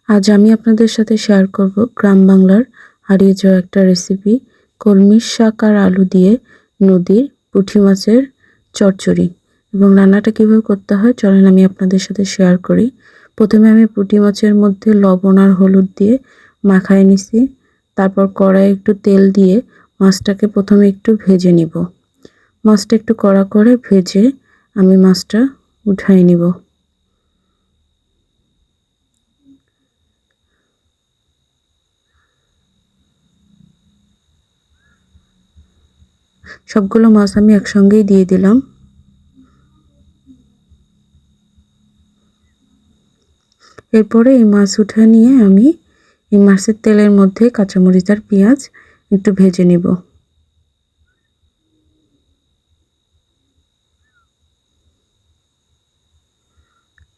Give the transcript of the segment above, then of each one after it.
আজ আমি আপনাদের সাথে শেয়ার করব গ্রাম বাংলার হারিয়ে যাওয়া একটা রেসিপি, কলমির শাক আর আলু দিয়ে নদীর পুঁটি মাছের চচ্চড়ি। এবং রান্নাটা কীভাবে করতে হয় চলেন আমি আপনাদের সাথে শেয়ার করি। প্রথমে আমি পুঁটি মাছের মধ্যে লবণ আর হলুদ দিয়ে মাখায় নিছি। তারপর কড়াইয়ে একটু তেল দিয়ে মাছটাকে প্রথমে একটু ভেজে নিব। মাছটা একটু কড়া করে ভেজে আমি মাছটা উঠাই নিব। সবগুলো মাছ আমি একসঙ্গেই দিয়ে দিলাম। এরপরে এই মাছ উঠে নিয়ে আমি এই মাছের তেলের মধ্যে কাঁচামরিচ আর পেঁয়াজ একটু ভেজে নিব।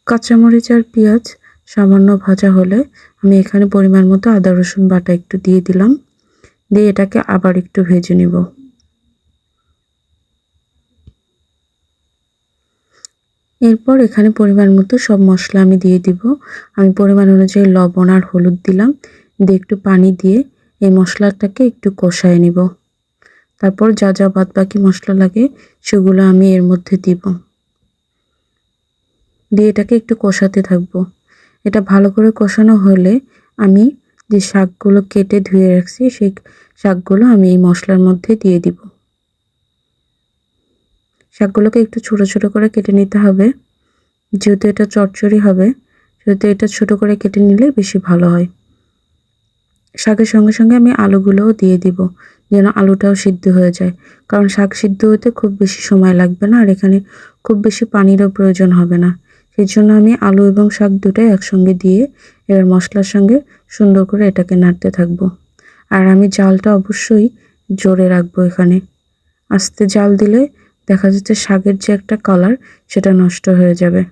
কাঁচামরিচ আর পেঁয়াজ সামান্য ভাজা হলে আমি এখানে পরিমাণ মতো আদা রসুন বাটা একটু দিয়ে দিলাম। দিয়ে এটাকে আবার একটু ভেজে নিব। এরপর এখানে পরিমাণ মতো সব মশলা আমি দিয়ে দিব। আমি পরিমাণ অনুযায়ী লবণ আর হলুদ দিলাম। দিয়ে একটু পানি দিয়ে এই মশলাটাকে একটু কষায় নিব। তারপর যা যা বাদবাকি মশলা লাগে সেগুলো আমি এর মধ্যে দিব। দিয়ে এটাকে একটু কষাতে থাকবো। এটা ভালো করে কষানো হলে আমি যে শাকগুলো কেটে ধুয়ে রাখছি সেই শাকগুলো আমি এই মশলার মধ্যে দিয়ে দিব। শাকগুলোকে একটু ছোট ছোট করে কেটে নিতে হবে। যেহেতু এটা চচ্চড়ি হবে সেহেতু এটা ছোট করে কেটে নিলে বেশি ভালো হয়। শাকের সঙ্গে সঙ্গে আমি আলুগুলোও দিয়ে দিব যেন আলুটাও সিদ্ধ হয়ে যায়, কারণ শাক সিদ্ধ হতে খুব বেশি সময় লাগবে না আর এখানে খুব বেশি পানিরও প্রয়োজন হবে না। সেই জন্য আমি আলু এবং শাক দুটোই একসঙ্গে দিয়ে এবার মশলার সঙ্গে সুন্দর করে এটাকে নাড়তে থাকবো। আর আমি জালটা অবশ্যই জোরে রাখবো। এখানে আস্তে জাল দিলে দেখা যাচ্ছে শাকের যে একটা কালার সেটা নষ্ট হয়ে যাবে।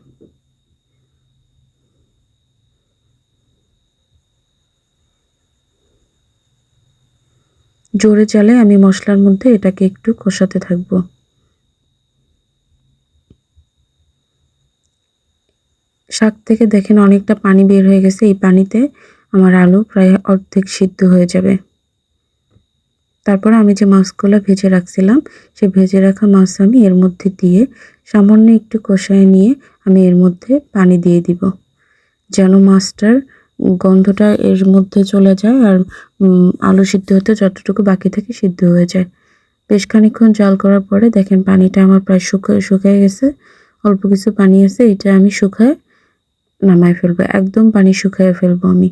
জোরে জালে আমি মশলার মধ্যে এটাকে একটু কষাতে থাকবো। শাক থেকে দেখেন অনেকটা পানি বের হয়ে গেছে। এই পানিতে আমার আলু প্রায় অর্ধেক সিদ্ধ হয়ে যাবে। তারপর আমি যে মাছগুলো ভেজে রাখছিলাম সেই ভেজে রাখা মাছ আমি এর মধ্যে দিয়ে সামান্য একটু কষায় নিয়ে আমি এর মধ্যে পানি দিয়ে দিব, যেন মাছটার গন্ধটা এর মধ্যে চলে যায় আর আলু সিদ্ধ হতে যতটুকু বাকি থাকে সিদ্ধ হয়ে যায়। বেশ খানিকক্ষণ জাল করার পরে দেখেন পানিটা আমার প্রায় শুকিয়ে গেছে। অল্প কিছু পানি আছে, এটা আমি শুকায় নামায় ফেলবো। একদম পানি শুকিয়ে ফেলবো আমি।